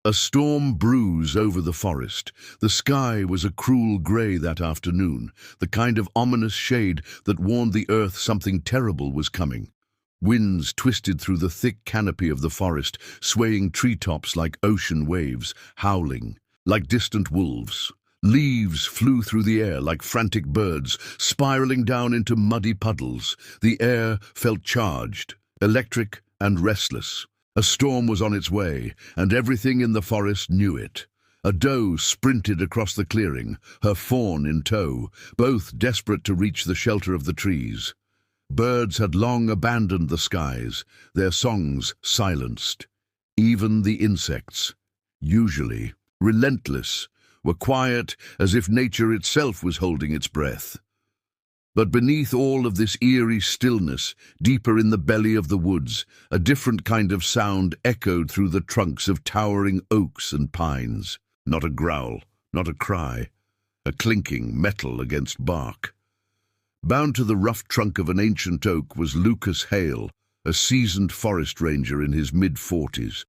A storm brews over the forest. The sky was a cruel grey that afternoon, the kind of ominous shade that warned the earth something terrible was coming. Winds twisted through the thick canopy of the forest, swaying treetops like ocean waves, howling like distant wolves. Leaves flew through the air like frantic birds, spiraling down into muddy puddles. The air felt charged, electric and restless. A storm was on its way, and everything in the forest knew it. A doe sprinted across the clearing, her fawn in tow, both desperate to reach the shelter of the trees. Birds had long abandoned the skies, their songs silenced. Even the insects, usually relentless, were quiet as if nature itself was holding its breath. But beneath all of this eerie stillness, deeper in the belly of the woods, a different kind of sound echoed through the trunks of towering oaks and pines. Not a growl, not a cry, a clinking metal against bark. Bound to the rough trunk of an ancient oak was Lucas Hale, a seasoned forest ranger in his mid-40s.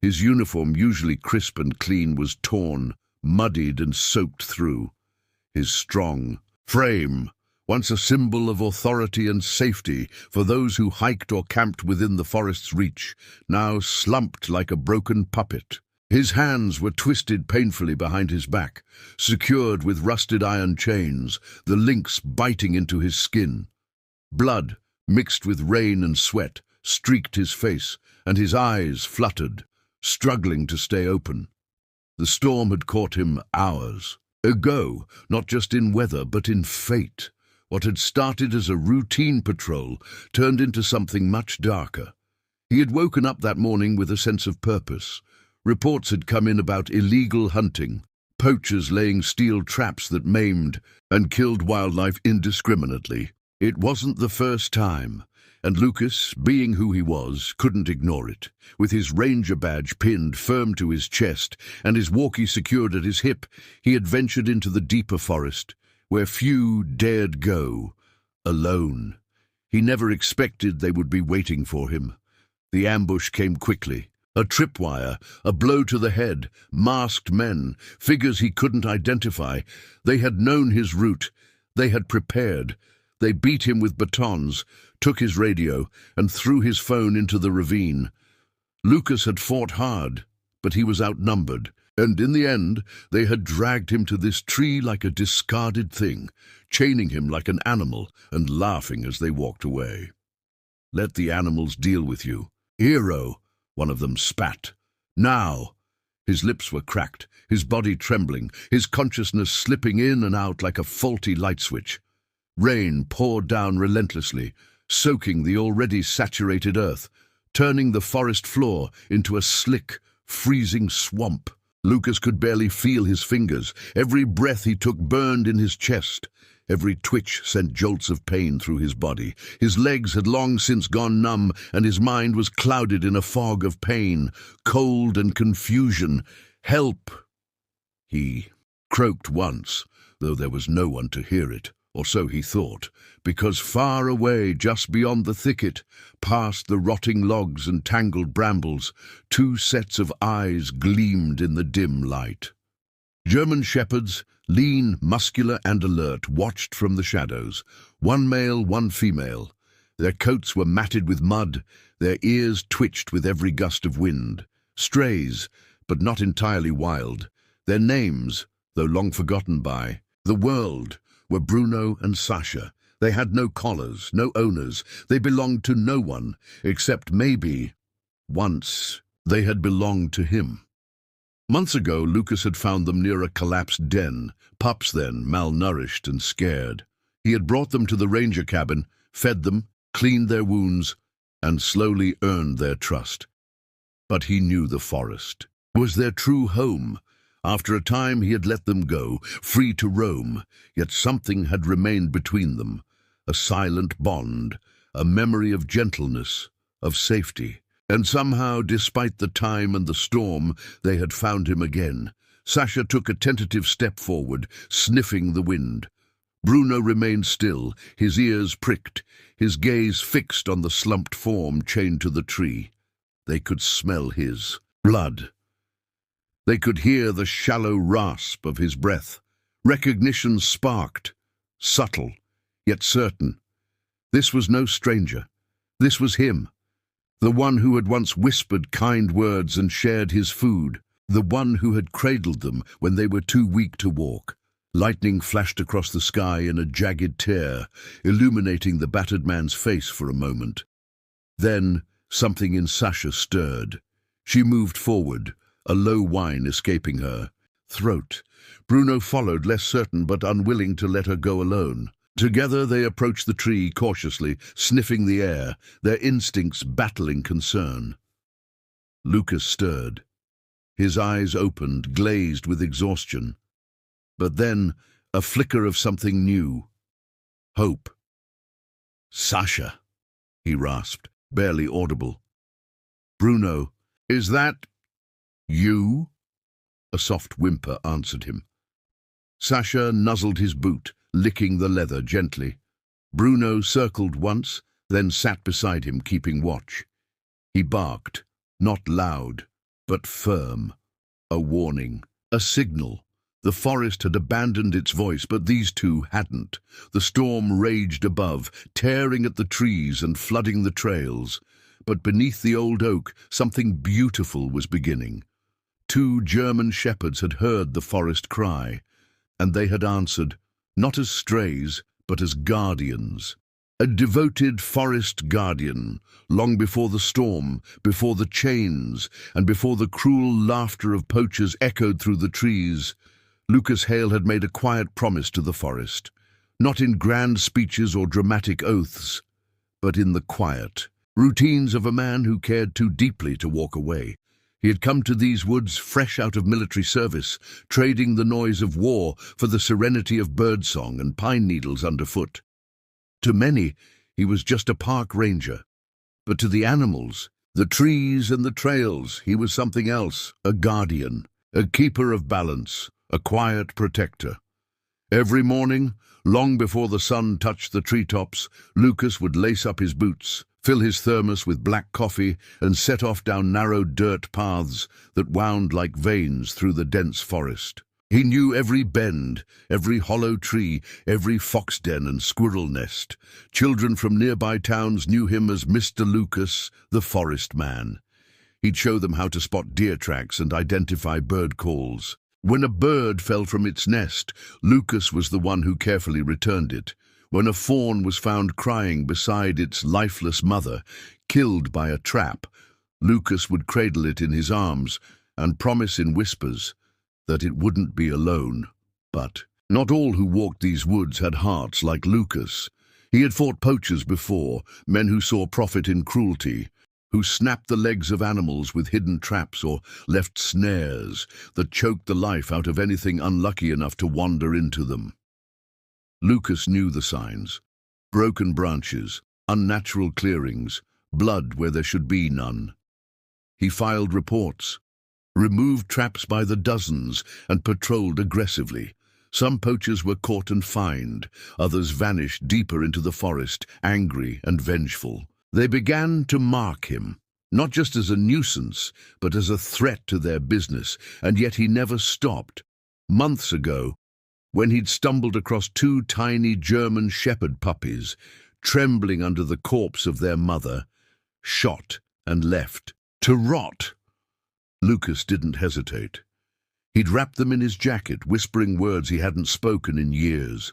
His uniform, usually crisp and clean, was torn, muddied and soaked through. His strong frame, once a symbol of authority and safety for those who hiked or camped within the forest's reach, now slumped like a broken puppet. His hands were twisted painfully behind his back, secured with rusted iron chains, the links biting into his skin. Blood, mixed with rain and sweat, streaked his face, and his eyes fluttered, struggling to stay open. The storm had caught him hours ago, not just in weather but in fate. What had started as a routine patrol turned into something much darker. He had woken up that morning with a sense of purpose. Reports had come in about illegal hunting, poachers laying steel traps that maimed and killed wildlife indiscriminately. It wasn't the first time, and Lucas, being who he was, couldn't ignore it. With his ranger badge pinned firm to his chest and his walkie secured at his hip, he had ventured into the deeper forest, where few dared go, alone. He never expected they would be waiting for him. The ambush came quickly. A tripwire, a blow to the head, masked men, figures he couldn't identify. They had known his route. They had prepared. They beat him with batons, took his radio, and threw his phone into the ravine. Lucas had fought hard, but he was outnumbered. And in the end, they had dragged him to this tree like a discarded thing, chaining him like an animal and laughing as they walked away. "Let the animals deal with you. Hero," one of them spat. "Now." His lips were cracked, his body trembling, his consciousness slipping in and out like a faulty light switch. Rain poured down relentlessly, soaking the already saturated earth, turning the forest floor into a slick, freezing swamp. Lucas could barely feel his fingers. Every breath he took burned in his chest. Every twitch sent jolts of pain through his body. His legs had long since gone numb, and his mind was clouded in a fog of pain, cold and confusion. "Help!" He croaked once, though there was no one to hear it, or so he thought, because far away, just beyond the thicket, past the rotting logs and tangled brambles, two sets of eyes gleamed in the dim light. German shepherds, lean, muscular and alert, watched from the shadows. One male, one female. Their coats were matted with mud, their ears twitched with every gust of wind. Strays, but not entirely wild. Their names, though long forgotten by the world, were Bruno and Sasha. They had no collars, no owners. They belonged to no one, except maybe, once, they had belonged to him. Months ago, Lucas had found them near a collapsed den, pups then, malnourished and scared. He had brought them to the ranger cabin, fed them, cleaned their wounds, and slowly earned their trust. But he knew the forest was their true home. After a time he had let them go, free to roam, yet something had remained between them, a silent bond, a memory of gentleness, of safety. And somehow, despite the time and the storm, they had found him again. Sasha took a tentative step forward, sniffing the wind. Bruno remained still, his ears pricked, his gaze fixed on the slumped form chained to the tree. They could smell his blood. They could hear the shallow rasp of his breath. Recognition sparked, subtle, yet certain. This was no stranger. This was him, the one who had once whispered kind words and shared his food, the one who had cradled them when they were too weak to walk. Lightning flashed across the sky in a jagged tear, illuminating the battered man's face for a moment. Then something in Sasha stirred. She moved forward, a low whine escaping her throat. Bruno followed, less certain but unwilling to let her go alone. Together they approached the tree cautiously, sniffing the air, their instincts battling concern. Lucas stirred. His eyes opened, glazed with exhaustion. But then, a flicker of something new. Hope. "Sasha," he rasped, barely audible. "Bruno, is that you?" A soft whimper answered him. Sasha nuzzled his boot, licking the leather gently. Bruno circled once, then sat beside him, keeping watch. He barked, not loud, but firm. A warning, a signal. The forest had abandoned its voice, but these two hadn't. The storm raged above, tearing at the trees and flooding the trails. But beneath the old oak, something beautiful was beginning. 2 German shepherds had heard the forest cry, and they had answered, not as strays, but as guardians. A devoted forest guardian, long before the storm, before the chains, and before the cruel laughter of poachers echoed through the trees. Lucas Hale had made a quiet promise to the forest, not in grand speeches or dramatic oaths, but in the quiet routines of a man who cared too deeply to walk away. He had come to these woods fresh out of military service, trading the noise of war for the serenity of birdsong and pine needles underfoot. To many, he was just a park ranger. But to the animals, the trees and the trails, he was something else, a guardian, a keeper of balance, a quiet protector. Every morning, long before the sun touched the treetops, Lucas would lace up his boots, fill his thermos with black coffee, and set off down narrow dirt paths that wound like veins through the dense forest. He knew every bend, every hollow tree, every fox den and squirrel nest. Children from nearby towns knew him as Mr. Lucas, the forest man. He'd show them how to spot deer tracks and identify bird calls. When a bird fell from its nest, Lucas was the one who carefully returned it. When a fawn was found crying beside its lifeless mother, killed by a trap, Lucas would cradle it in his arms and promise in whispers that it wouldn't be alone. But not all who walked these woods had hearts like Lucas. He had fought poachers before, men who saw profit in cruelty, who snapped the legs of animals with hidden traps or left snares that choked the life out of anything unlucky enough to wander into them. Lucas knew the signs: broken branches, unnatural clearings, blood where there should be none. He filed reports, removed traps by the dozens, and patrolled aggressively. Some poachers were caught and fined, others vanished deeper into the forest, angry and vengeful. They began to mark him, not just as a nuisance, but as a threat to their business, and yet he never stopped. Months ago, when he'd stumbled across 2 tiny German shepherd puppies, trembling under the corpse of their mother, shot and left to rot. Lucas didn't hesitate. He'd wrapped them in his jacket, whispering words he hadn't spoken in years.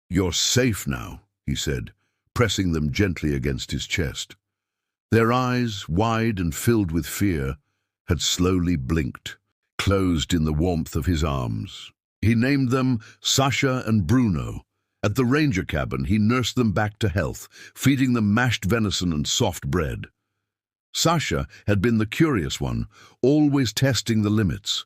"You're safe now," he said, pressing them gently against his chest. Their eyes, wide and filled with fear, had slowly blinked, closed in the warmth of his arms. He named them Sasha and Bruno. At the ranger cabin, he nursed them back to health, feeding them mashed venison and soft bread. Sasha had been the curious one, always testing the limits.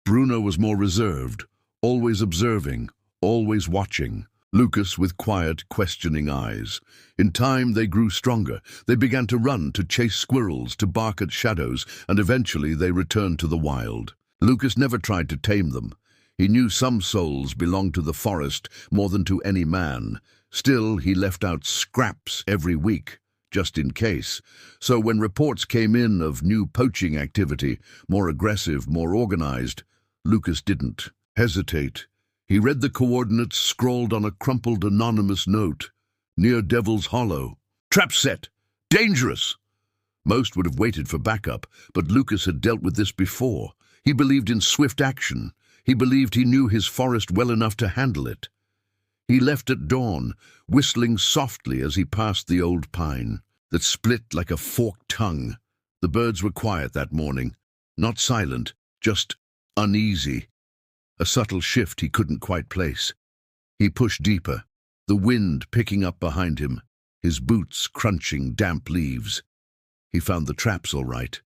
Bruno was more reserved, always observing, always watching. Lucas with quiet, questioning eyes. In time, they grew stronger. They began to run, to chase squirrels, to bark at shadows, and eventually they returned to the wild. Lucas never tried to tame them. He knew some souls belonged to the forest more than to any man. Still, he left out scraps every week, just in case. So when reports came in of new poaching activity, more aggressive, more organized, Lucas didn't hesitate. He read the coordinates scrawled on a crumpled anonymous note. Near Devil's Hollow. Trap set! Dangerous! Most would have waited for backup, but Lucas had dealt with this before. He believed in swift action. He believed he knew his forest well enough to handle it. He left at dawn, whistling softly as he passed the old pine that split like a forked tongue. The birds were quiet that morning, not silent, just uneasy. A subtle shift he couldn't quite place. He pushed deeper, the wind picking up behind him, his boots crunching damp leaves. He found the traps all right.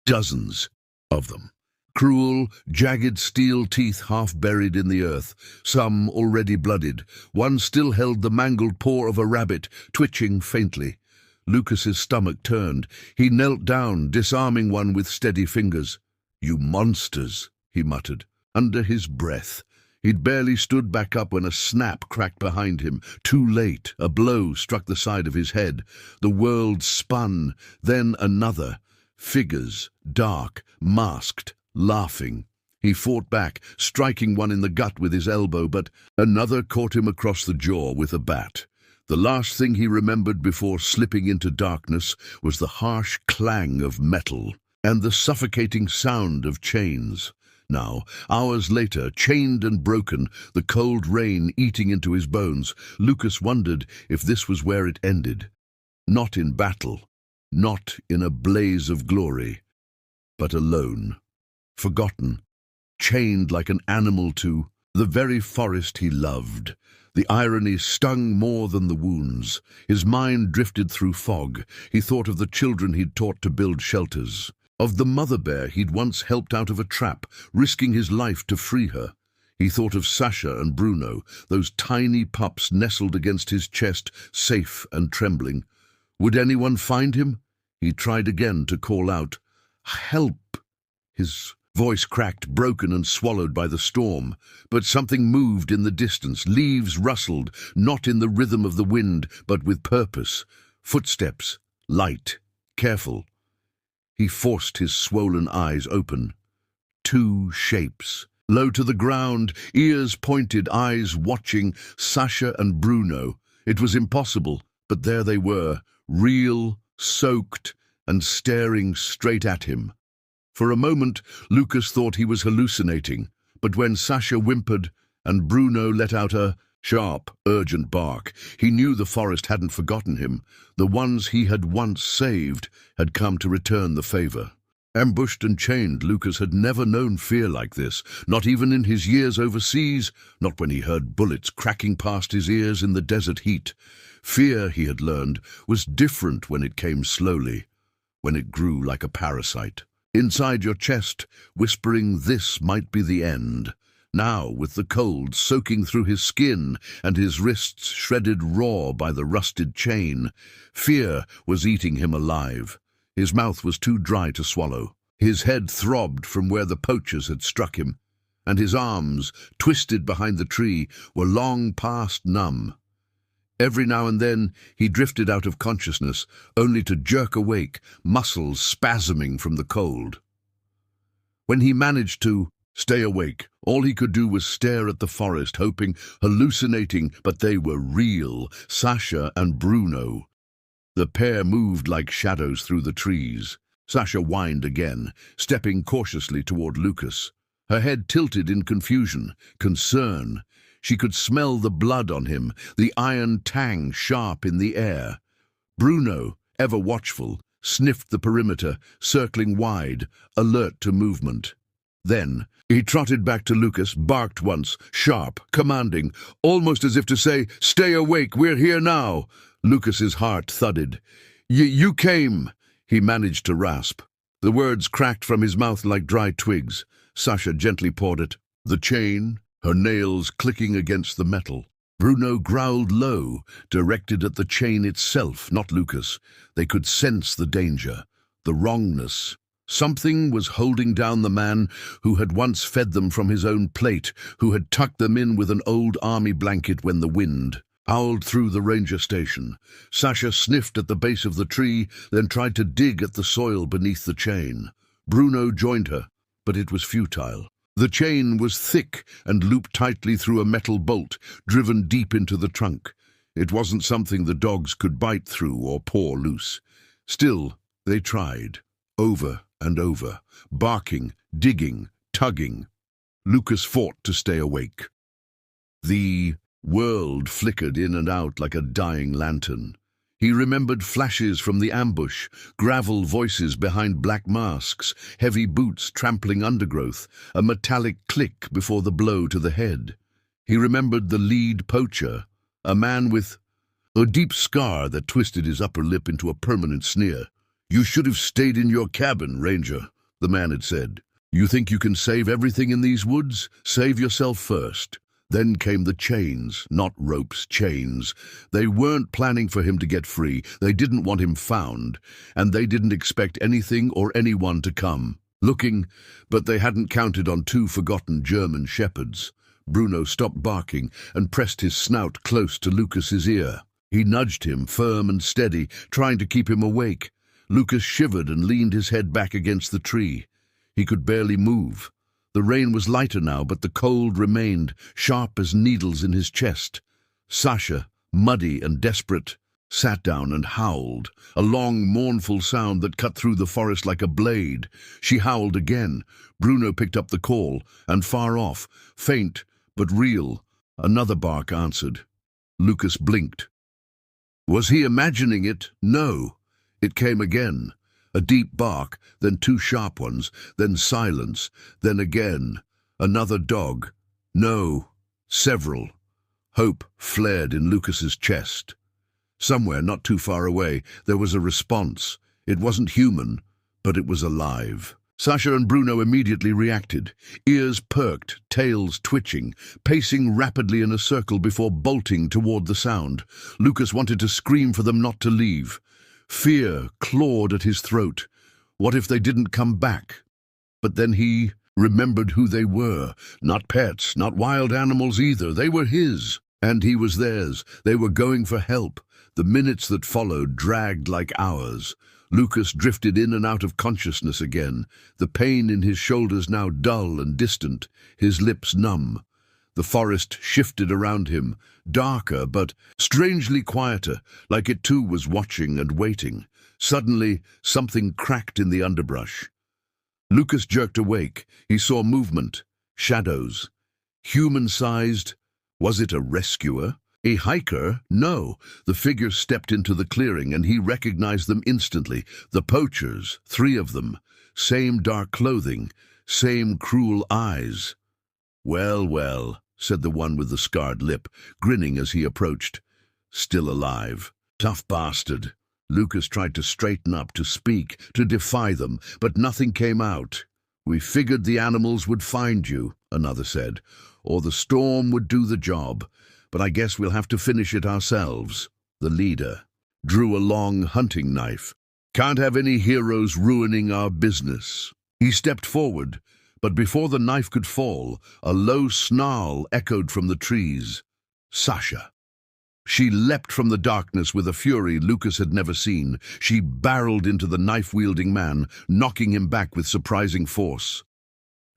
Dozens of them. Cruel, jagged steel teeth half buried in the earth, some already blooded. One still held the mangled paw of a rabbit, twitching faintly. Lucas's stomach turned. He knelt down, disarming one with steady fingers. "You monsters," he muttered, under his breath. He'd barely stood back up when a snap cracked behind him. Too late, a blow struck the side of his head. The world spun, then another. Figures, dark, masked, laughing. He fought back, striking one in the gut with his elbow, but another caught him across the jaw with a bat. The last thing he remembered before slipping into darkness was the harsh clang of metal and the suffocating sound of chains. Now, hours later, chained and broken, the cold rain eating into his bones, Lucas wondered if this was where it ended. Not in battle, not in a blaze of glory, but alone, forgotten, chained like an animal to the very forest he loved. The irony stung more than the wounds. His mind drifted through fog. He thought of the children he'd taught to build shelters, of the mother bear he'd once helped out of a trap, risking his life to free her. He thought of Sasha and Bruno, those tiny pups nestled against his chest, safe and trembling. Would anyone find him? He tried again to call out, "Help!" His voice cracked, broken and swallowed by the storm. But something moved in the distance. Leaves rustled, not in the rhythm of the wind, but with purpose. Footsteps, light, careful. He forced his swollen eyes open. Two shapes, low to the ground, ears pointed, eyes watching, Sasha and Bruno. It was impossible, but there they were, real, soaked, and staring straight at him. For a moment, Lucas thought he was hallucinating, but when Sasha whimpered and Bruno let out a sharp, urgent bark, he knew the forest hadn't forgotten him. The ones he had once saved had come to return the favor. Ambushed and chained, Lucas had never known fear like this, not even in his years overseas, not when he heard bullets cracking past his ears in the desert heat. Fear, he had learned, was different when it came slowly, when it grew like a parasite. Inside your chest, whispering this might be the end. Now, with the cold soaking through his skin and his wrists shredded raw by the rusted chain, fear was eating him alive. His mouth was too dry to swallow. His head throbbed from where the poachers had struck him, and his arms, twisted behind the tree, were long past numb. Every now and then he drifted out of consciousness, only to jerk awake, muscles spasming from the cold. When he managed to stay awake, all he could do was stare at the forest, hoping, hallucinating, but they were real, Sasha and Bruno. The pair moved like shadows through the trees. Sasha whined again, stepping cautiously toward Lucas. Her head tilted in confusion, concern. She could smell the blood on him, the iron tang sharp in the air. Bruno, ever watchful, sniffed the perimeter, circling wide, alert to movement. Then he trotted back to Lucas, barked once, sharp, commanding, almost as if to say, "Stay awake, we're here now." Lucas's heart thudded. You came," he managed to rasp. The words cracked from his mouth like dry twigs. Sasha gently pawed it. The chain, her nails clicking against the metal. Bruno growled low, directed at the chain itself, not Lucas. They could sense the danger, the wrongness. Something was holding down the man who had once fed them from his own plate, who had tucked them in with an old army blanket when the wind. howled through the ranger station. Sasha sniffed at the base of the tree, then tried to dig at the soil beneath the chain. Bruno joined her, but it was futile. The chain was thick and looped tightly through a metal bolt, driven deep into the trunk. It wasn't something the dogs could bite through or paw loose. Still, they tried, over and over, barking, digging, tugging. Lucas fought to stay awake. The world flickered in and out like a dying lantern. He remembered flashes from the ambush, gravel voices behind black masks, heavy boots trampling undergrowth, a metallic click before the blow to the head. He remembered the lead poacher, a man with a deep scar that twisted his upper lip into a permanent sneer. "You should have stayed in your cabin, Ranger," the man had said. "You think you can save everything in these woods? Save yourself first." Then came the chains, not ropes, chains. They weren't planning for him to get free. They didn't want him found, and they didn't expect anything or anyone to come. Looking, but they hadn't counted on 2 forgotten German shepherds. Bruno stopped barking and pressed his snout close to Lucas's ear. He nudged him, firm and steady, trying to keep him awake. Lucas shivered and leaned his head back against the tree. He could barely move. The rain was lighter now, but the cold remained, sharp as needles in his chest. Sasha, muddy and desperate, sat down and howled, a long, mournful sound that cut through the forest like a blade. She howled again. Bruno picked up the call, and far off, faint but real, another bark answered. Lucas blinked. Was he imagining it? No. It came again. A deep bark, then 2 sharp ones, then silence, then again. Another dog. No, several. Hope flared in Lucas's chest. Somewhere, not too far away, there was a response. It wasn't human, but it was alive. Sasha and Bruno immediately reacted, ears perked, tails twitching, pacing rapidly in a circle before bolting toward the sound. Lucas wanted to scream for them not to leave. Fear clawed at his throat. What if they didn't come back? But then he remembered who they were. Not pets, not wild animals either. They were his, and he was theirs. They were going for help. The minutes that followed dragged like hours. Lucas drifted in and out of consciousness again, the pain in his shoulders now dull and distant, his lips numb. The forest shifted around him, darker but strangely quieter, like it too was watching and waiting. Suddenly, something cracked in the underbrush. Lucas jerked awake. He saw movement, shadows. Human-sized. Was it a rescuer? A hiker? No. The figure stepped into the clearing, and he recognized them instantly. The poachers, 3 of them. Same dark clothing, same cruel eyes. "Well, well," said the one with the scarred lip, grinning as he approached. "Still alive. Tough bastard." Lucas tried to straighten up, to speak, to defy them, but nothing came out. "We figured the animals would find you," another said, "or the storm would do the job. But I guess we'll have to finish it ourselves." The leader drew a long hunting knife. "Can't have any heroes ruining our business." He stepped forward, but before the knife could fall, a low snarl echoed from the trees. Sasha. She leapt from the darkness with a fury Lucas had never seen. She barreled into the knife-wielding man, knocking him back with surprising force.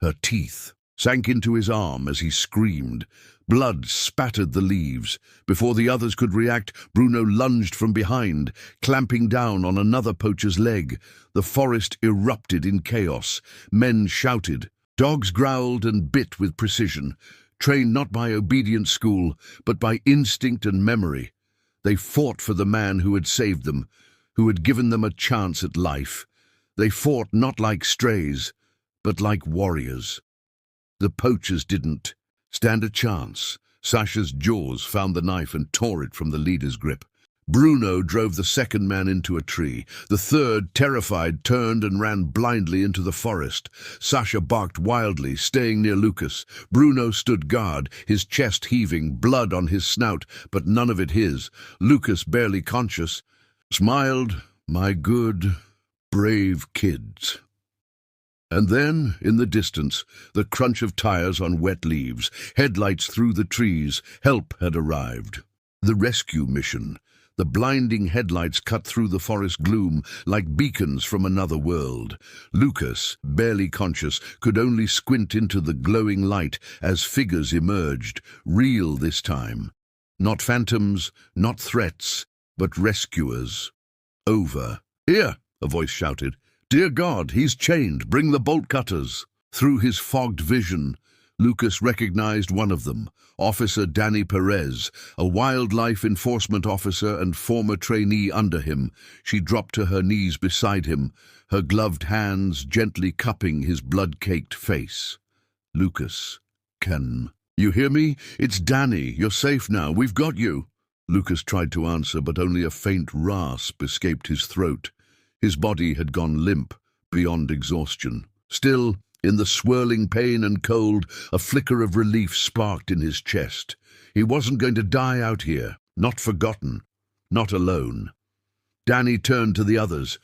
Her teeth sank into his arm as he screamed. Blood spattered the leaves. Before the others could react, Bruno lunged from behind, clamping down on another poacher's leg. The forest erupted in chaos. Men shouted. Dogs growled and bit with precision, trained not by obedient school, but by instinct and memory. They fought for the man who had saved them, who had given them a chance at life. They fought not like strays, but like warriors. The poachers didn't stand a chance. Sasha's jaws found the knife and tore it from the leader's grip. Bruno drove the second man into a tree. The third, terrified, turned and ran blindly into the forest. Sasha barked wildly, staying near Lucas. Bruno stood guard, his chest heaving, blood on his snout, but none of it his. Lucas, barely conscious, smiled, "My good, brave kids." And then, in the distance, the crunch of tires on wet leaves, headlights through the trees. Help had arrived. The rescue mission. The blinding headlights cut through the forest gloom like beacons from another world. Lucas, barely conscious, could only squint into the glowing light as figures emerged, real this time. Not phantoms, not threats, but rescuers. Over. "Here!" a voice shouted. "Dear God, he's chained. Bring the bolt cutters." Through his fogged vision, Lucas recognized one of them, Officer Danny Perez, a wildlife enforcement officer and former trainee under him. She dropped to her knees beside him, her gloved hands gently cupping his blood-caked face. "Lucas, can you hear me? It's Danny. You're safe now. We've got you." Lucas tried to answer, but only a faint rasp escaped his throat. His body had gone limp, beyond exhaustion. Still, in the swirling pain and cold, a flicker of relief sparked in his chest. He wasn't going to die out here, not forgotten, not alone. Danny turned to the others.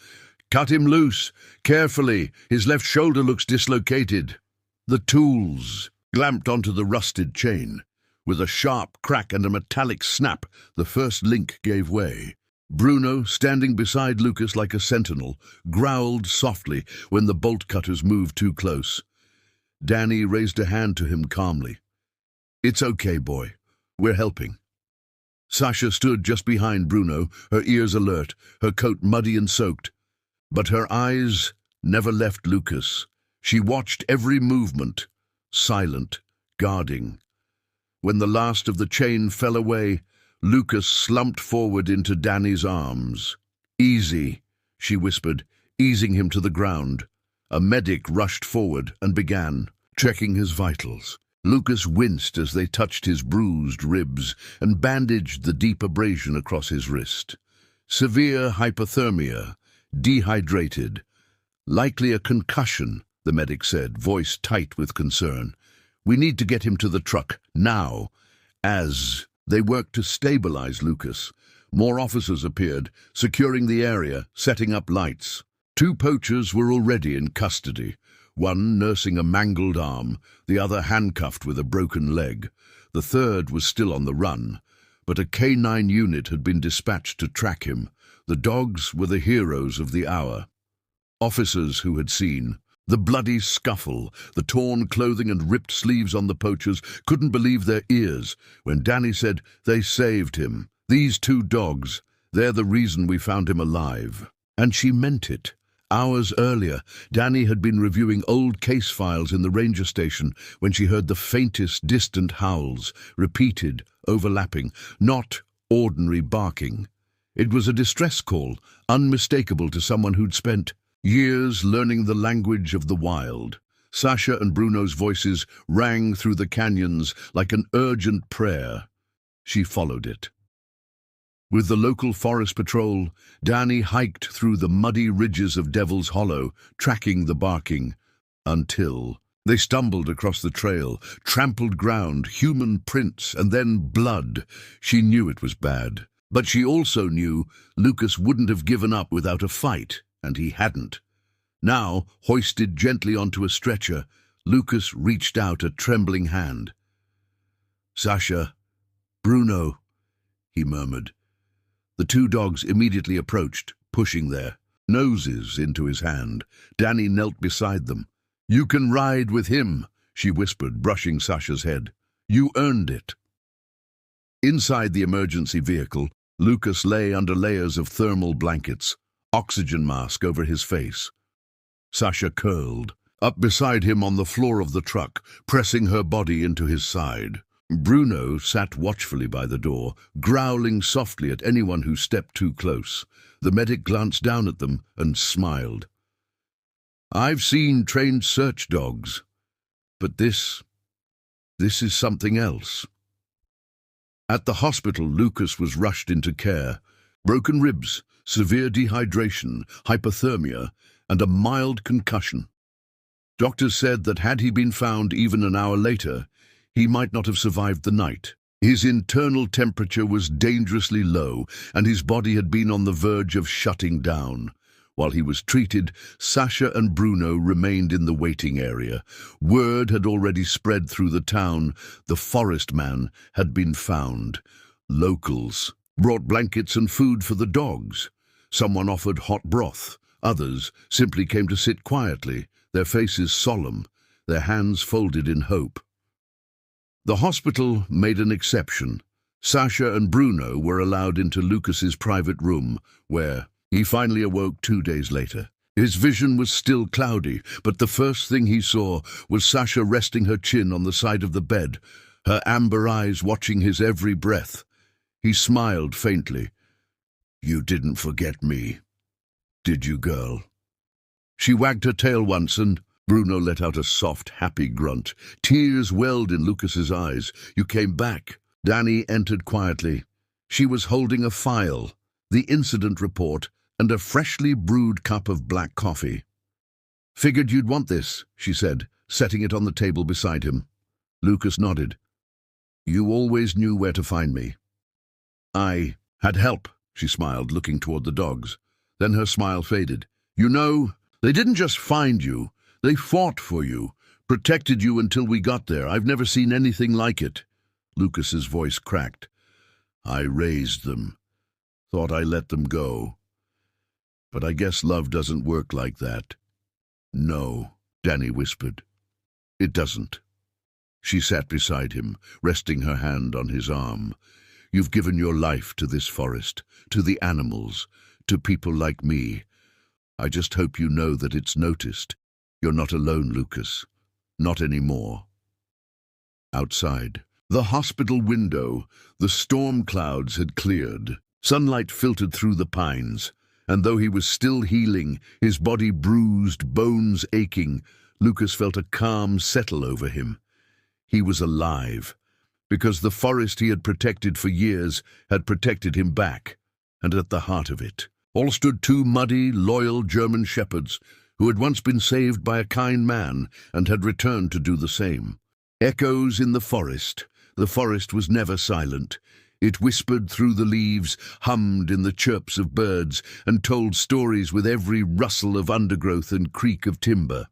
"Cut him loose, carefully. His left shoulder looks dislocated." The tools clamped onto the rusted chain. With a sharp crack and a metallic snap, the first link gave way. Bruno, standing beside Lucas like a sentinel, growled softly when the bolt cutters moved too close. Danny raised a hand to him calmly. "It's okay, boy. We're helping." Sasha stood just behind Bruno, her ears alert, her coat muddy and soaked. But her eyes never left Lucas. She watched every movement, silent, guarding. When the last of the chain fell away, Lucas slumped forward into Danny's arms. "Easy," she whispered, easing him to the ground. A medic rushed forward and began checking his vitals. Lucas winced as they touched his bruised ribs and bandaged the deep abrasion across his wrist. "Severe hypothermia, dehydrated. Likely a concussion," the medic said, voice tight with concern. "We need to get him to the truck, now." As they worked to stabilize Lucas, more officers appeared, securing the area, setting up lights. 2 poachers were already in custody, one nursing a mangled arm, the other handcuffed with a broken leg. The third was still on the run, but a K9 unit had been dispatched to track him. The dogs were the heroes of the hour. Officers who had seen the bloody scuffle, the torn clothing and ripped sleeves on the poachers, couldn't believe their ears when Danny said, "They saved him. These 2 dogs, they're the reason we found him alive." And she meant it. Hours earlier, Danny had been reviewing old case files in the ranger station when she heard the faintest distant howls, repeated, overlapping, not ordinary barking. It was a distress call, unmistakable to someone who'd spent years learning the language of the wild. Sasha and Bruno's voices rang through the canyons like an urgent prayer. She followed it. With the local forest patrol, Danny hiked through the muddy ridges of Devil's Hollow, tracking the barking, until they stumbled across the trail, trampled ground, human prints, and then blood. She knew it was bad, but she also knew Lucas wouldn't have given up without a fight. And he hadn't. Now, hoisted gently onto a stretcher, Lucas reached out a trembling hand. "Sasha, Bruno," he murmured. The 2 dogs immediately approached, pushing their noses into his hand. Danny knelt beside them. "You can ride with him," she whispered, brushing Sasha's head. "You earned it." Inside the emergency vehicle, Lucas lay under layers of thermal blankets, oxygen mask over his face. Sasha curled up beside him on the floor of the truck, pressing her body into his side. Bruno sat watchfully by the door, growling softly at anyone who stepped too close. The medic glanced down at them and smiled. "I've seen trained search dogs, but this is something else." At the hospital, Lucas was rushed into care. Broken ribs, severe dehydration, hypothermia, and a mild concussion. Doctors said that had he been found even an hour later, he might not have survived the night. His internal temperature was dangerously low, and his body had been on the verge of shutting down. While he was treated, Sasha and Bruno remained in the waiting area. Word had already spread through the town. The forest man had been found. Locals brought blankets and food for the dogs. Someone offered hot broth. Others simply came to sit quietly, their faces solemn, their hands folded in hope. The hospital made an exception. Sasha and Bruno were allowed into Lucas's private room, where he finally awoke 2 days later. His vision was still cloudy, but the first thing he saw was Sasha resting her chin on the side of the bed, her amber eyes watching his every breath. He smiled faintly. "You didn't forget me, did you, girl?" She wagged her tail once, and Bruno let out a soft, happy grunt. Tears welled in Lucas's eyes. "You came back." Danny entered quietly. She was holding a file, the incident report, and a freshly brewed cup of black coffee. "Figured you'd want this," she said, setting it on the table beside him. Lucas nodded. "You always knew where to find me." "I had help," she smiled, looking toward the dogs. Then her smile faded. "You know, they didn't just find you. They fought for you, protected you until we got there. I've never seen anything like it." Lucas's voice cracked. "I raised them. Thought I let them go. But I guess love doesn't work like that." "No," Danny whispered. "It doesn't." She sat beside him, resting her hand on his arm. "You've given your life to this forest, to the animals, to people like me. I just hope you know that it's noticed. You're not alone, Lucas. Not anymore." Outside, the hospital window, the storm clouds had cleared. Sunlight filtered through the pines, and though he was still healing, his body bruised, bones aching, Lucas felt a calm settle over him. He was alive, because the forest he had protected for years had protected him back, and at the heart of it all stood two muddy, loyal German shepherds who had once been saved by a kind man and had returned to do the same. Echoes in the forest. The forest was never silent. It whispered through the leaves, hummed in the chirps of birds, and told stories with every rustle of undergrowth and creak of timber.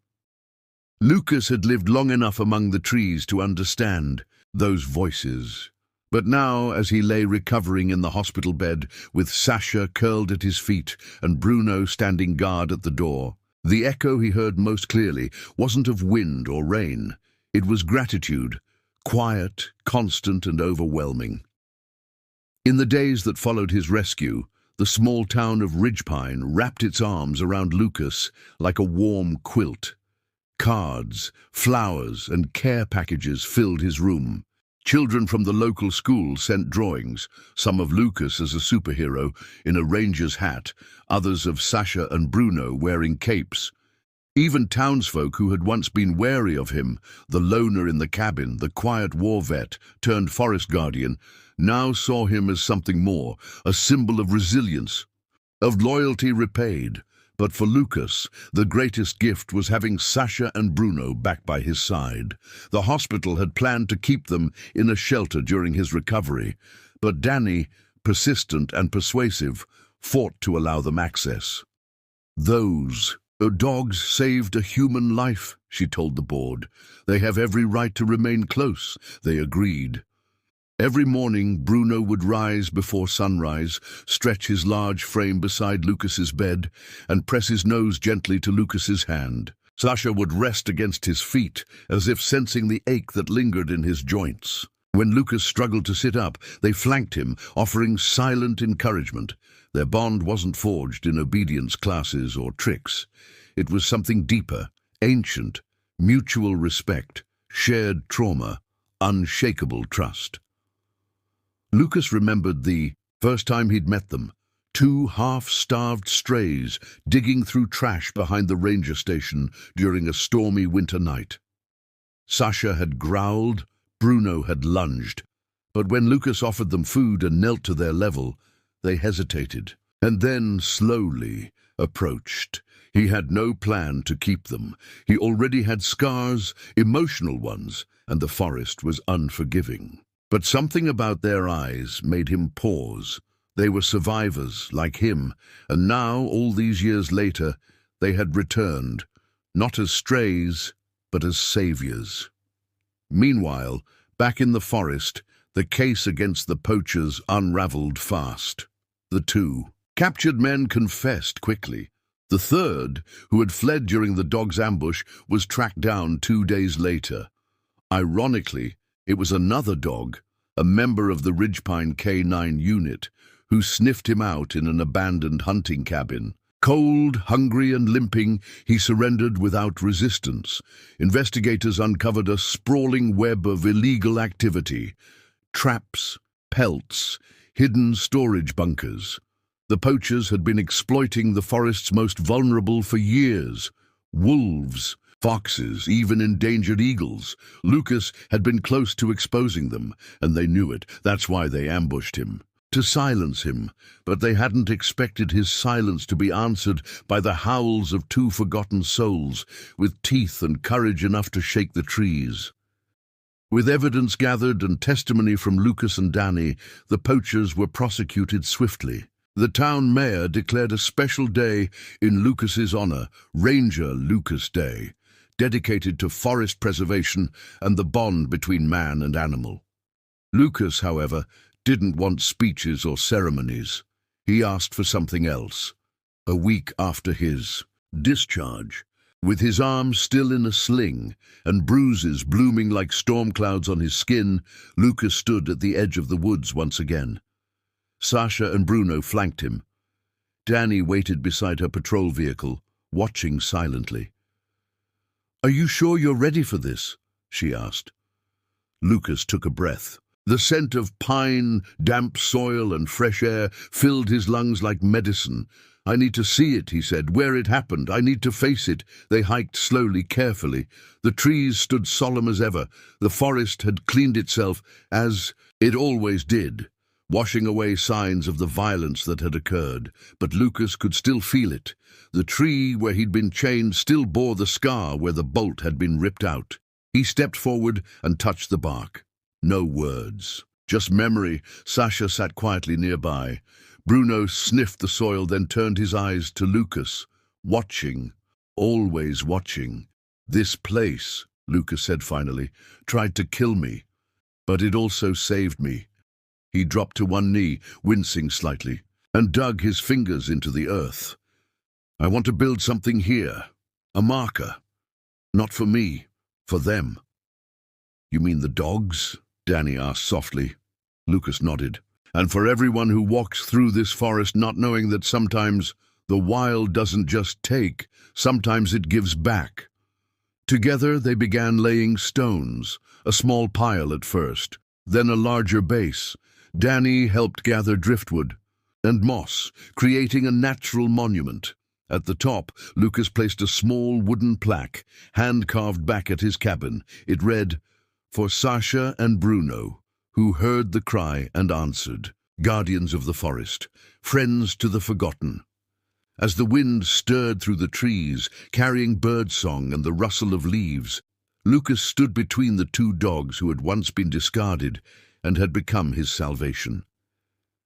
Lucas had lived long enough among the trees to understand those voices. But now, as he lay recovering in the hospital bed, with Sasha curled at his feet and Bruno standing guard at the door, the echo he heard most clearly wasn't of wind or rain. It was gratitude, quiet, constant, and overwhelming. In the days that followed his rescue, the small town of Ridgepine wrapped its arms around Lucas like a warm quilt. Cards, flowers, and care packages filled his room. Children from the local school sent drawings, some of Lucas as a superhero in a ranger's hat, others of Sasha and Bruno wearing capes. Even townsfolk who had once been wary of him, the loner in the cabin, the quiet war vet turned forest guardian, now saw him as something more, a symbol of resilience, of loyalty repaid. But for Lucas, the greatest gift was having Sasha and Bruno back by his side. The hospital had planned to keep them in a shelter during his recovery, but Danny, persistent and persuasive, fought to allow them access. "Those dogs saved a human life," she told the board. "They have every right to remain close." They agreed. Every morning, Bruno would rise before sunrise, stretch his large frame beside Lucas's bed, and press his nose gently to Lucas's hand. Sasha would rest against his feet, as if sensing the ache that lingered in his joints. When Lucas struggled to sit up, they flanked him, offering silent encouragement. Their bond wasn't forged in obedience classes or tricks. It was something deeper, ancient, mutual respect, shared trauma, unshakable trust. Lucas remembered the first time he'd met them, two half-starved strays digging through trash behind the ranger station during a stormy winter night. Sasha had growled, Bruno had lunged, but when Lucas offered them food and knelt to their level, they hesitated, and then slowly approached. He had no plan to keep them. He already had scars, emotional ones, and the forest was unforgiving. But something about their eyes made him pause. They were survivors, like him, and now, all these years later, they had returned, not as strays, but as saviors. Meanwhile, back in the forest, The case against the poachers unraveled fast. The two captured men confessed quickly. The third, who had fled during the dogs' ambush, was tracked down 2 days later. Ironically, it was another dog, a member of the Ridgepine K9 unit, who sniffed him out in an abandoned hunting cabin. Cold, hungry, and limping, he surrendered without resistance. Investigators uncovered a sprawling web of illegal activity: traps, pelts, hidden storage bunkers. The poachers had been exploiting the forest's most vulnerable for years. Wolves, foxes, even endangered eagles. Lucas had been close to exposing them, and they knew it. That's why they ambushed him, to silence him. But they hadn't expected his silence to be answered by the howls of two forgotten souls, with teeth and courage enough to shake the trees. With evidence gathered and testimony from Lucas and Danny, the poachers were prosecuted swiftly. The town mayor declared a special day in Lucas's honor, Ranger Lucas Day, dedicated to forest preservation and the bond between man and animal. Lucas, however, didn't want speeches or ceremonies. He asked for something else. A week after his discharge, with his arm still in a sling and bruises blooming like storm clouds on his skin, Lucas stood at the edge of the woods once again. Sasha and Bruno flanked him. Danny waited beside her patrol vehicle, watching silently. "Are you sure you're ready for this?" she asked. Lucas took a breath. The scent of pine, damp soil, and fresh air filled his lungs like medicine. "I need to see it," he said, "where it happened. I need to face it." They hiked slowly, carefully. The trees stood solemn as ever. The forest had cleaned itself, as it always did, washing away signs of the violence that had occurred. But Lucas could still feel it. The tree where he'd been chained still bore the scar where the bolt had been ripped out. He stepped forward and touched the bark. No words, just memory. Sasha sat quietly nearby. Bruno sniffed the soil, then turned his eyes to Lucas, watching, always watching. "This place," Lucas said finally, "tried to kill me, but it also saved me." He dropped to one knee, wincing slightly, and dug his fingers into the earth. "I want to build something here, a marker. Not for me, for them." "You mean the dogs?" Danny asked softly. Lucas nodded. "And for everyone who walks through this forest not knowing that sometimes the wild doesn't just take, sometimes it gives back." Together they began laying stones, a small pile at first, then a larger base. Danny helped gather driftwood and moss, creating a natural monument. At the top, Lucas placed a small wooden plaque, hand-carved back at his cabin. It read, "For Sasha and Bruno, who heard the cry and answered, guardians of the forest, friends to the forgotten." As the wind stirred through the trees, carrying birdsong and the rustle of leaves, Lucas stood between the two dogs who had once been discarded and had become his salvation.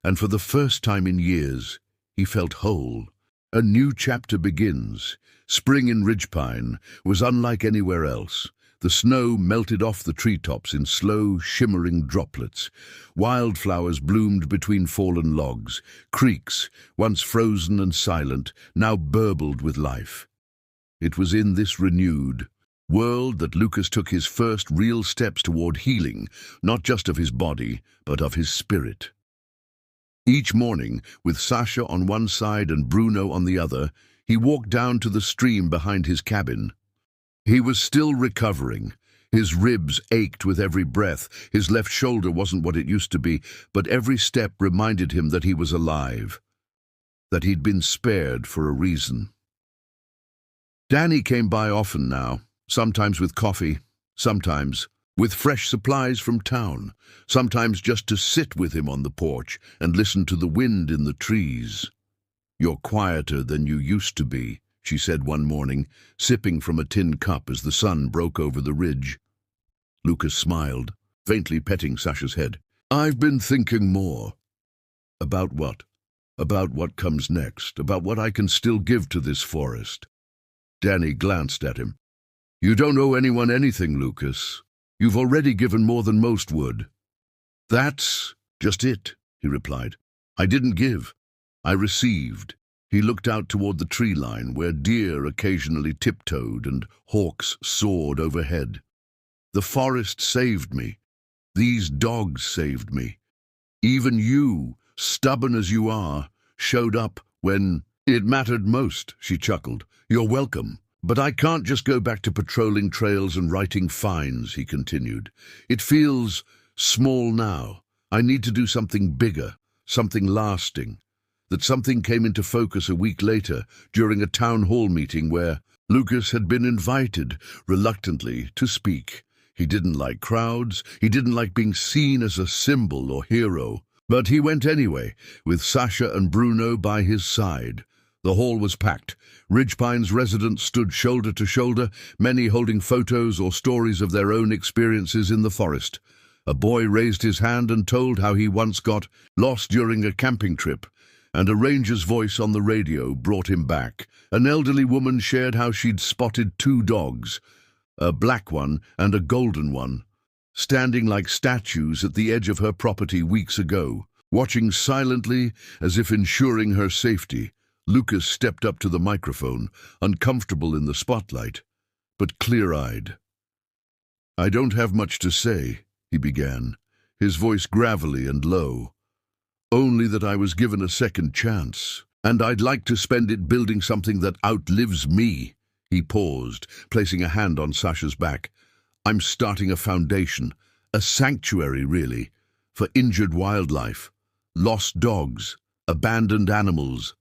And for the first time in years, he felt whole. A new chapter begins. Spring in Ridgepine was unlike anywhere else. The snow melted off the treetops in slow, shimmering droplets. Wildflowers bloomed between fallen logs. Creeks, once frozen and silent, now burbled with life. It was in this renewed world that Lucas took his first real steps toward healing, not just of his body, but of his spirit. Each morning, with Sasha on one side and Bruno on the other, he walked down to the stream behind his cabin. He was still recovering. His ribs ached with every breath. His left shoulder wasn't what it used to be, but every step reminded him that he was alive, that he'd been spared for a reason. Danny came by often now, sometimes with coffee, sometimes with fresh supplies from town, sometimes just to sit with him on the porch and listen to the wind in the trees. "You're quieter than you used to be," she said one morning, sipping from a tin cup as the sun broke over the ridge. Lucas smiled, faintly petting Sasha's head. "I've been thinking more." "About what?" "About what comes next, about what I can still give to this forest." Danny glanced at him. "You don't owe anyone anything, Lucas. You've already given more than most would." That's just it, he replied. I didn't give. I received. He looked out toward the tree line where deer occasionally tiptoed and hawks soared overhead. The forest saved me. These dogs saved me. Even you, stubborn as you are, showed up when it mattered most, she chuckled. You're welcome. But I can't just go back to patrolling trails and writing fines, he continued. It feels small now. I need to do something bigger, something lasting. That something came into focus a week later during a town hall meeting where Lucas had been invited, reluctantly, to speak. He didn't like crowds, he didn't like being seen as a symbol or hero, but he went anyway, with Sasha and Bruno by his side. The hall was packed. Ridgepine's residents stood shoulder to shoulder, many holding photos or stories of their own experiences in the forest. A boy raised his hand and told how he once got lost during a camping trip, and a ranger's voice on the radio brought him back. An elderly woman shared how she'd spotted 2 dogs, a black one and a golden one, standing like statues at the edge of her property weeks ago. Watching silently, as if ensuring her safety, Lucas stepped up to the microphone, uncomfortable in the spotlight, but clear-eyed. I don't have much to say, he began, his voice gravelly and low. Only that I was given a second chance, and I'd like to spend it building something that outlives me. He paused, placing a hand on Sasha's back. I'm starting a foundation, a sanctuary, really, for injured wildlife, lost dogs, abandoned animals,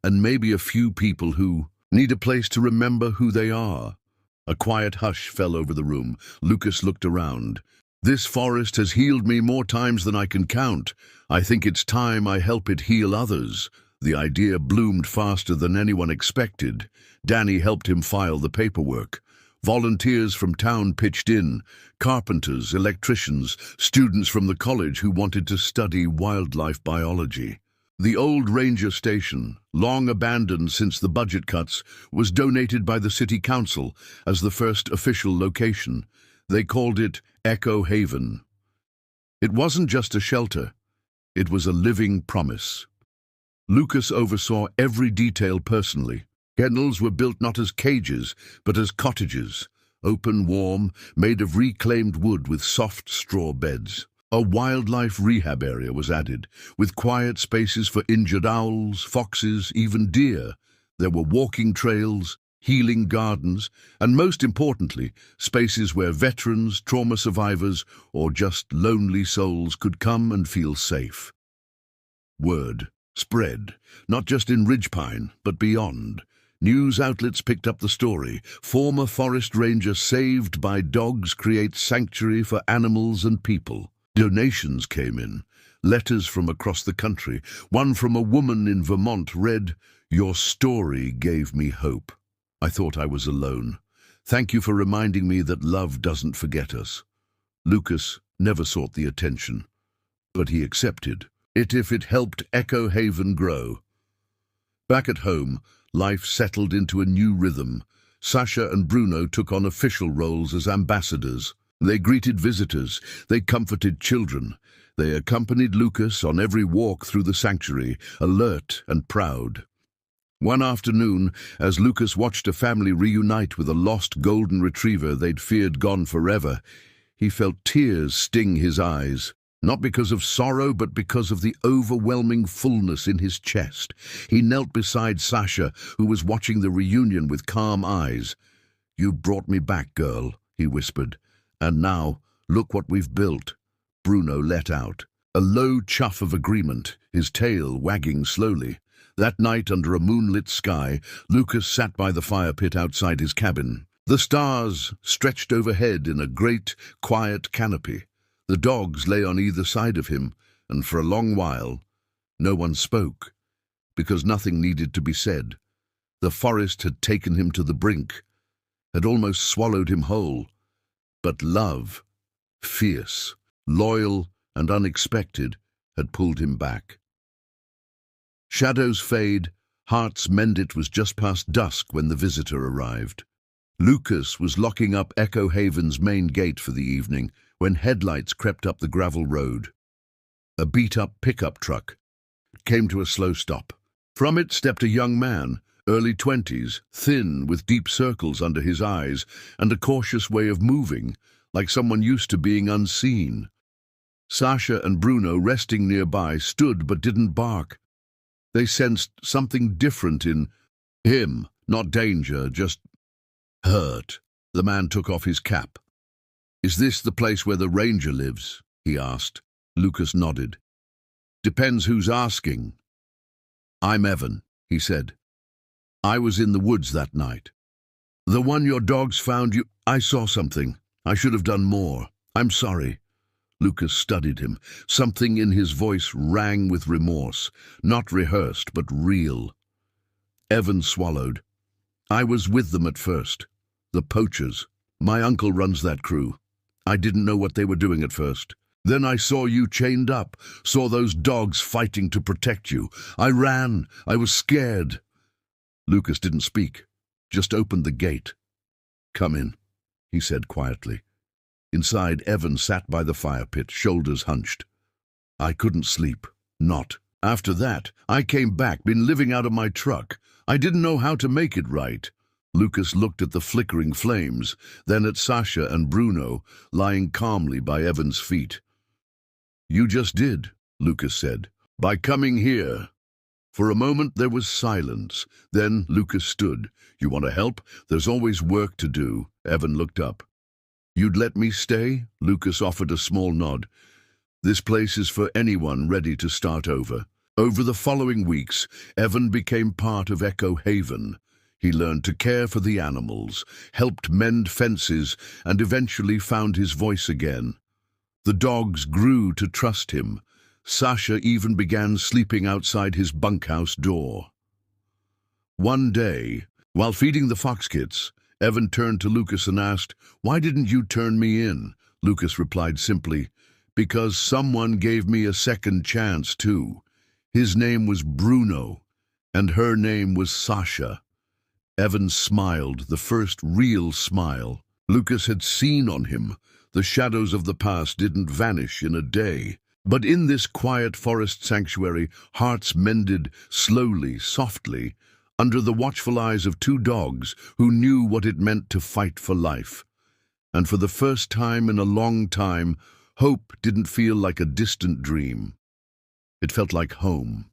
and maybe a few people who need a place to remember who they are. A quiet hush fell over the room. Lucas looked around. This forest has healed me more times than I can count. I think it's time I help it heal others. The idea bloomed faster than anyone expected. Danny helped him file the paperwork. Volunteers from town pitched in, carpenters, electricians, students from the college who wanted to study wildlife biology. The old ranger station, long abandoned since the budget cuts, was donated by the city council as the first official location. They called it Echo Haven. It wasn't just a shelter, it was a living promise. Lucas oversaw every detail personally. Kennels were built not as cages, but as cottages, open, warm, made of reclaimed wood with soft straw beds. A wildlife rehab area was added, with quiet spaces for injured owls, foxes, even deer. There were walking trails, healing gardens, and most importantly, spaces where veterans, trauma survivors, or just lonely souls could come and feel safe. Word spread, not just in Ridgepine, but beyond. News outlets picked up the story. Former forest ranger saved by dogs creates sanctuary for animals and people. Donations came in. Letters from across the country. One from a woman in Vermont read, "Your story gave me hope. I thought I was alone. Thank you for reminding me that love doesn't forget us." Lucas never sought the attention, but he accepted it if it helped Echo Haven grow. Back at home, life settled into a new rhythm. Sasha and Bruno took on official roles as ambassadors. They greeted visitors, they comforted children. They accompanied Lucas on every walk through the sanctuary, alert and proud. One afternoon, as Lucas watched a family reunite with a lost golden retriever they'd feared gone forever, he felt tears sting his eyes. Not because of sorrow, but because of the overwhelming fullness in his chest. He knelt beside Sasha, who was watching the reunion with calm eyes. "You brought me back, girl," he whispered. "And now, look what we've built." Bruno let out a low chuff of agreement, his tail wagging slowly. That night, under a moonlit sky, Lucas sat by the fire pit outside his cabin. The stars stretched overhead in a great, quiet canopy. The dogs lay on either side of him, and for a long while, no one spoke, because nothing needed to be said. The forest had taken him to the brink, had almost swallowed him whole. But love, fierce, loyal, and unexpected, had pulled him back. Shadows fade, hearts mend. It was just past dusk when the visitor arrived. Lucas was locking up Echo Haven's main gate for the evening when headlights crept up the gravel road. A beat-up pickup truck came to a slow stop. From it stepped a young man, early 20s, thin, with deep circles under his eyes and a cautious way of moving, like someone used to being unseen. Sasha and Bruno, resting nearby, stood but didn't bark. They sensed something different in him, not danger, just hurt. The man took off his cap. "Is this the place where the ranger lives?" he asked. Lucas nodded. "Depends who's asking." "I'm Evan," he said. "I was in the woods that night." "The one your dogs found you—" "I saw something. I should have done more. I'm sorry." Lucas studied him. Something in his voice rang with remorse, not rehearsed, but real. Evan swallowed. "I was with them at first. The poachers. My uncle runs that crew. I didn't know what they were doing at first. Then I saw you chained up, saw those dogs fighting to protect you. I ran. I was scared." Lucas didn't speak, just opened the gate. "Come in," he said quietly. Inside, Evan sat by the fire pit, shoulders hunched. "I couldn't sleep. Not. After that, I came back, been living out of my truck. I didn't know how to make it right." Lucas looked at the flickering flames, then at Sasha and Bruno, lying calmly by Evan's feet. "You just did," Lucas said, "by coming here." For a moment there was silence. Then Lucas stood. "You want to help? There's always work to do." Evan looked up. "You'd let me stay?" Lucas offered a small nod. "This place is for anyone ready to start over." Over the following weeks, Evan became part of Echo Haven. He learned to care for the animals, helped mend fences, and eventually found his voice again. The dogs grew to trust him. Sasha even began sleeping outside his bunkhouse door. One day, while feeding the fox kits, Evan turned to Lucas and asked, "Why didn't you turn me in?" Lucas replied simply, "Because someone gave me a second chance too. His name was Bruno, and her name was Sasha." Evan smiled, the first real smile Lucas had seen on him. The shadows of the past didn't vanish in a day. But in this quiet forest sanctuary, hearts mended slowly, softly, under the watchful eyes of two dogs who knew what it meant to fight for life. And for the first time in a long time, hope didn't feel like a distant dream. It felt like home.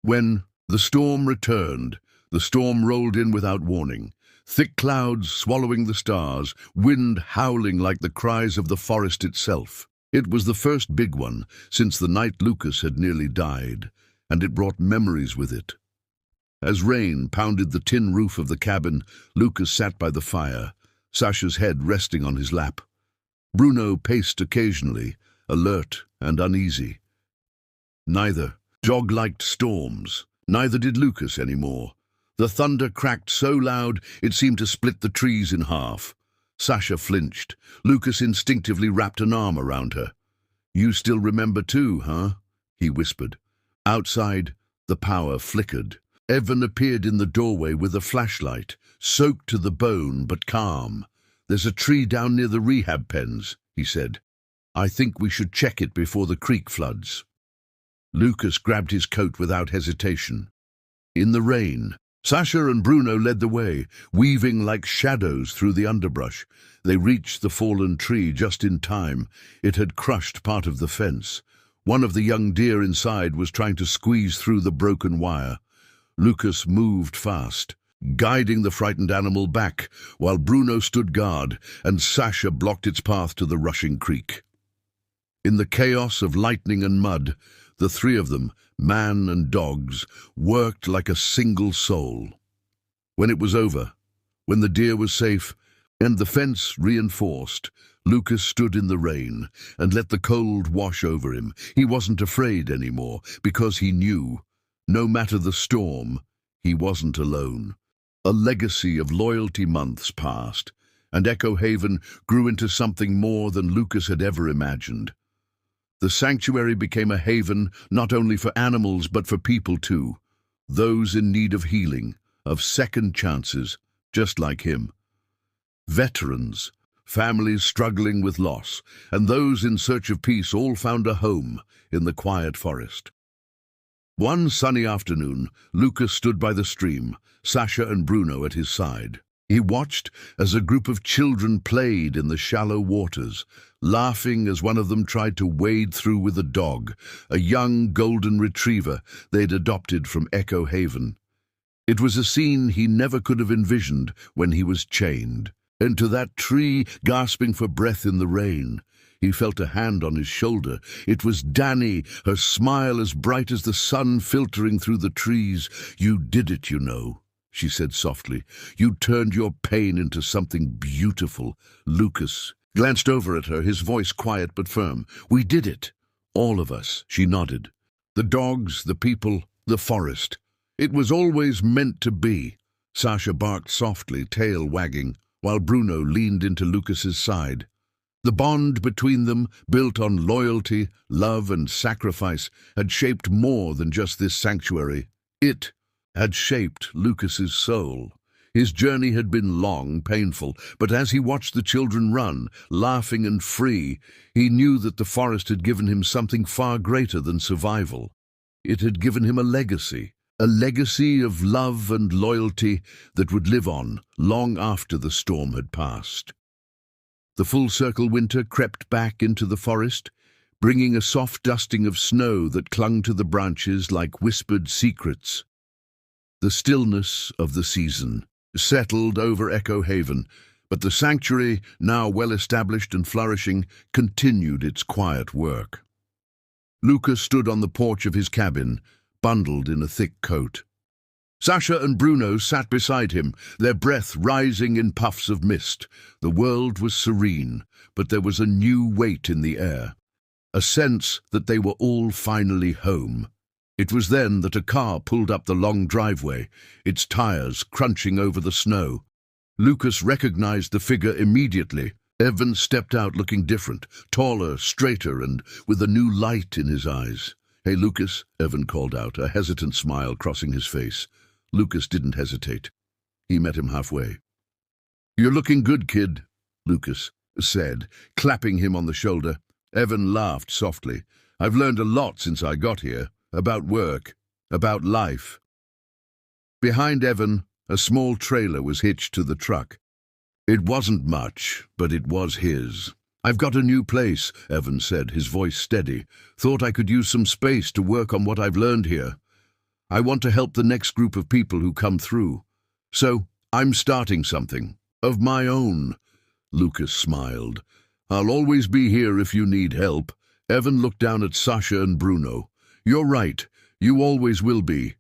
When the storm returned, the storm rolled in without warning. Thick clouds swallowing the stars, wind howling like the cries of the forest itself. It was the first big one since the night Lucas had nearly died, and it brought memories with it. As rain pounded the tin roof of the cabin, Lucas sat by the fire, Sasha's head resting on his lap. Bruno paced occasionally, alert and uneasy. Neither dog liked storms, neither did Lucas anymore. The thunder cracked so loud it seemed to split the trees in half. Sasha flinched. Lucas instinctively wrapped an arm around her. "You still remember too, huh?" he whispered. Outside, the power flickered. Evan appeared in the doorway with a flashlight, soaked to the bone but calm. "There's a tree down near the rehab pens," he said. "I think we should check it before the creek floods." Lucas grabbed his coat without hesitation. In the rain, Sasha and Bruno led the way, weaving like shadows through the underbrush. They reached the fallen tree just in time. It had crushed part of the fence. One of the young deer inside was trying to squeeze through the broken wire. Lucas moved fast, guiding the frightened animal back, while Bruno stood guard and Sasha blocked its path to the rushing creek. In the chaos of lightning and mud, the three of them, man and dogs, worked like a single soul. When it was over, when the deer was safe and the fence reinforced, Lucas stood in the rain and let the cold wash over him. He wasn't afraid anymore because he knew, no matter the storm, he wasn't alone. A legacy of loyalty months passed, and Echo Haven grew into something more than Lucas had ever imagined. The sanctuary became a haven not only for animals but for people too, those in need of healing, of second chances, just like him. Veterans, families struggling with loss, and those in search of peace all found a home in the quiet forest. One sunny afternoon, Lucas stood by the stream, Sasha and Bruno at his side. He watched as a group of children played in the shallow waters, laughing as one of them tried to wade through with a dog, a young golden retriever they'd adopted from Echo Haven. It was a scene he never could have envisioned when he was chained. And to that tree, gasping for breath in the rain, he felt a hand on his shoulder. It was Danny, her smile as bright as the sun filtering through the trees. "You did it, you know," she said softly. "You turned your pain into something beautiful." Lucas glanced over at her, his voice quiet but firm. "We did it. All of us," she nodded. "The dogs, the people, the forest. It was always meant to be." Sasha barked softly, tail wagging, while Bruno leaned into Lucas's side. The bond between them, built on loyalty, love, and sacrifice, had shaped more than just this sanctuary. It had shaped Lucas's soul. His journey had been long, painful, but as he watched the children run, laughing and free, he knew that the forest had given him something far greater than survival. It had given him a legacy of love and loyalty that would live on long after the storm had passed. The full-circle winter crept back into the forest, bringing a soft dusting of snow that clung to the branches like whispered secrets. The stillness of the season settled over Echo Haven, but the sanctuary, now well-established and flourishing, continued its quiet work. Lucas stood on the porch of his cabin, bundled in a thick coat. Sasha and Bruno sat beside him, their breath rising in puffs of mist. The world was serene, but there was a new weight in the air, a sense that they were all finally home. It was then that a car pulled up the long driveway, its tires crunching over the snow. Lucas recognized the figure immediately. Evan stepped out looking different, taller, straighter, and with a new light in his eyes. "Hey, Lucas," Evan called out, a hesitant smile crossing his face. Lucas didn't hesitate. He met him halfway. "You're looking good, kid," Lucas said, clapping him on the shoulder. Evan laughed softly. "I've learned a lot since I got here, about work, about life." Behind Evan, a small trailer was hitched to the truck. It wasn't much, but it was his. "I've got a new place," Evan said, his voice steady. "Thought I could use some space to work on what I've learned here. I want to help the next group of people who come through. So, I'm starting something. Of my own." Lucas smiled. "I'll always be here if you need help." Evan looked down at Sasha and Bruno. "You're right. You always will be."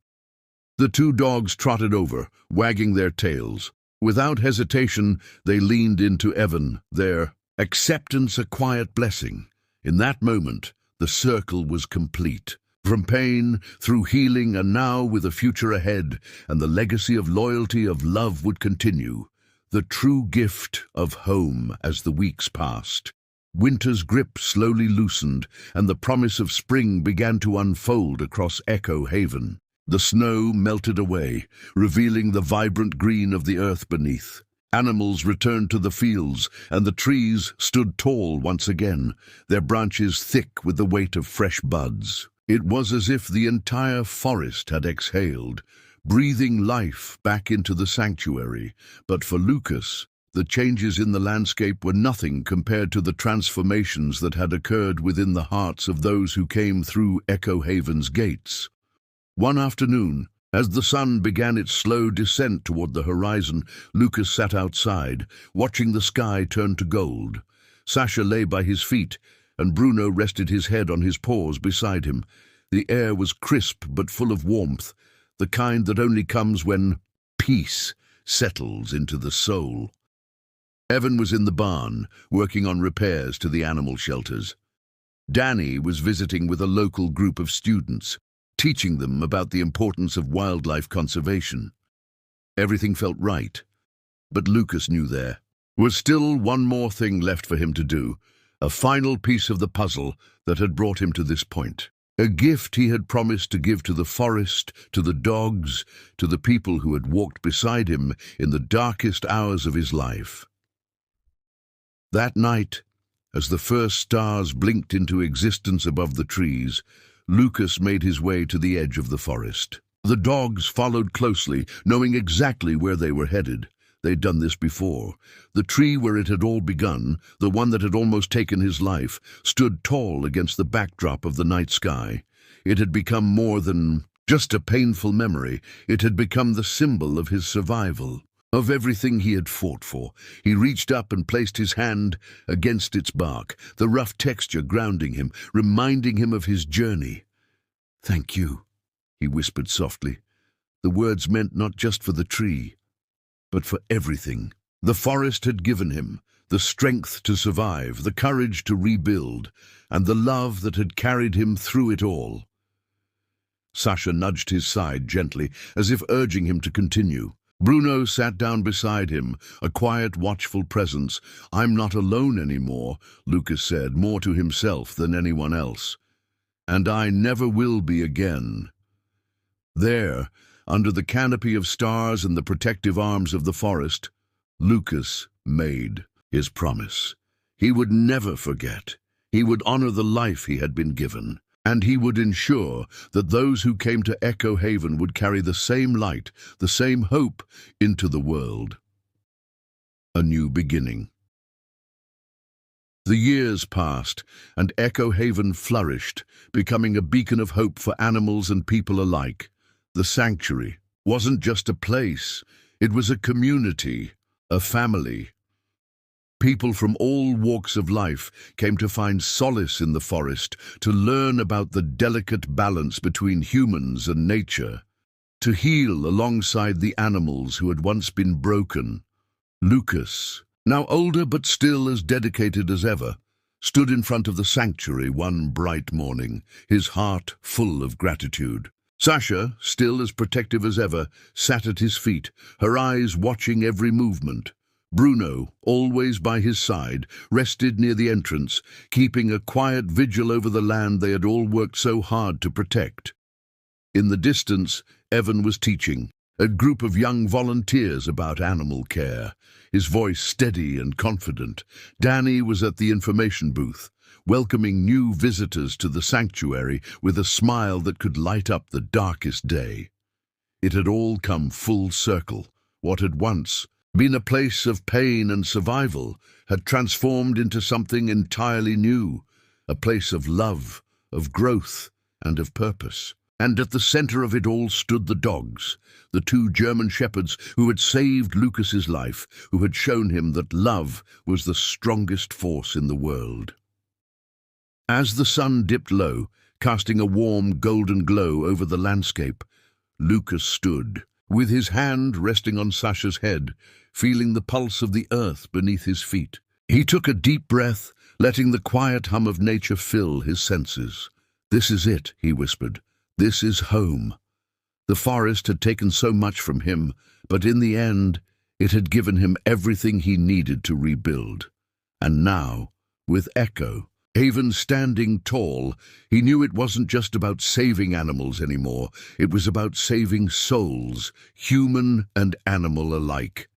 The two dogs trotted over, wagging their tails. Without hesitation, they leaned into Evan, their acceptance a quiet blessing. In that moment, the circle was complete. From pain, through healing, and now with a future ahead, and the legacy of loyalty, of love would continue. The true gift of home as the weeks passed. Winter's grip slowly loosened, and the promise of spring began to unfold across Echo Haven. The snow melted away, revealing the vibrant green of the earth beneath. Animals returned to the fields, and the trees stood tall once again, their branches thick with the weight of fresh buds. It was as if the entire forest had exhaled, breathing life back into the sanctuary. But for Lucas, the changes in the landscape were nothing compared to the transformations that had occurred within the hearts of those who came through Echo Haven's gates. One afternoon, as the sun began its slow descent toward the horizon, Lucas sat outside, watching the sky turn to gold. Sasha lay by his feet, and Bruno rested his head on his paws beside him. The air was crisp but full of warmth, the kind that only comes when peace settles into the soul. Evan was in the barn, working on repairs to the animal shelters. Danny was visiting with a local group of students, teaching them about the importance of wildlife conservation. Everything felt right, but Lucas knew there was still one more thing left for him to do, a final piece of the puzzle that had brought him to this point. A gift he had promised to give to the forest, to the dogs, to the people who had walked beside him in the darkest hours of his life. That night, as the first stars blinked into existence above the trees, Lucas made his way to the edge of the forest. The dogs followed closely, knowing exactly where they were headed. They'd done this before. The tree where it had all begun, the one that had almost taken his life, stood tall against the backdrop of the night sky. It had become more than just a painful memory. It had become the symbol of his survival, of everything he had fought for. He reached up and placed his hand against its bark, the rough texture grounding him, reminding him of his journey. "Thank you," he whispered softly. The words meant not just for the tree, but for everything the forest had given him, the strength to survive, the courage to rebuild, and the love that had carried him through it all. Sasha nudged his side gently, as if urging him to continue. Bruno sat down beside him, a quiet, watchful presence. "I'm not alone anymore," Lucas said, more to himself than anyone else. "And I never will be again." There, under the canopy of stars and the protective arms of the forest, Lucas made his promise. He would never forget. He would honor the life he had been given, and he would ensure that those who came to Echo Haven would carry the same light, the same hope into the world. A new beginning. The years passed, and Echo Haven flourished, becoming a beacon of hope for animals and people alike. The sanctuary wasn't just a place, it was a community, a family. People from all walks of life came to find solace in the forest, to learn about the delicate balance between humans and nature, to heal alongside the animals who had once been broken. Lucas, now older but still as dedicated as ever, stood in front of the sanctuary one bright morning, his heart full of gratitude. Sasha, still as protective as ever, sat at his feet, her eyes watching every movement. Bruno, always by his side, rested near the entrance, keeping a quiet vigil over the land they had all worked so hard to protect. In the distance, Evan was teaching a group of young volunteers about animal care, his voice steady and confident. Danny was at the information booth, welcoming new visitors to the sanctuary with a smile that could light up the darkest day. It had all come full circle. What had once been a place of pain and survival had transformed into something entirely new, a place of love, of growth, and of purpose. And at the center of it all stood the dogs, the two German shepherds who had saved Lucas's life, who had shown him that love was the strongest force in the world. As the sun dipped low, casting a warm golden glow over the landscape, Lucas stood, with his hand resting on Sasha's head, feeling the pulse of the earth beneath his feet. He took a deep breath, letting the quiet hum of nature fill his senses. "This is it," he whispered. "This is home." The forest had taken so much from him, but in the end, it had given him everything he needed to rebuild. And now, with Echo Haven standing tall, he knew it wasn't just about saving animals anymore. It was about saving souls, human and animal alike.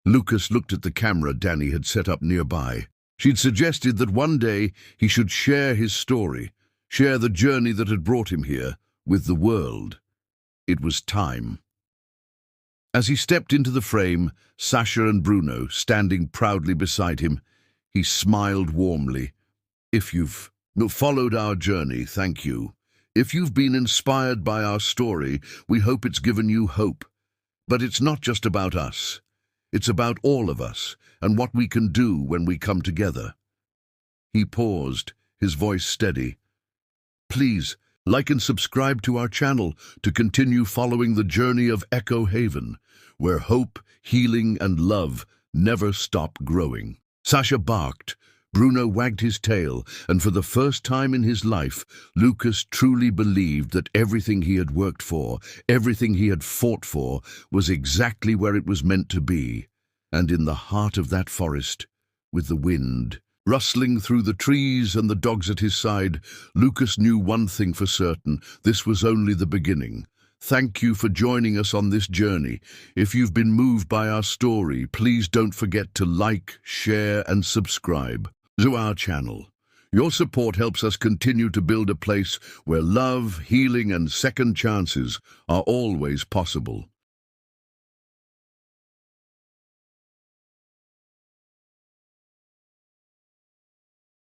Lucas looked at the camera Danny had set up nearby. She'd suggested that one day he should share his story, share the journey that had brought him here, with the world. It was time. As he stepped into the frame, Sasha and Bruno standing proudly beside him, he smiled warmly. "If you've followed our journey, thank you. If you've been inspired by our story, we hope it's given you hope. But it's not just about us. It's about all of us and what we can do when we come together." He paused, his voice steady. "Please, like and subscribe to our channel to continue following the journey of Echo Haven, where hope, healing, and love never stop growing." Sasha barked. Bruno wagged his tail, and for the first time in his life, Lucas truly believed that everything he had worked for, everything he had fought for, was exactly where it was meant to be. And in the heart of that forest, with the wind rustling through the trees and the dogs at his side, Lucas knew one thing for certain: this was only the beginning. Thank you for joining us on this journey. If you've been moved by our story, please don't forget to like, share, and subscribe to our channel. Your support helps us continue to build a place where love, healing, and second chances are always possible.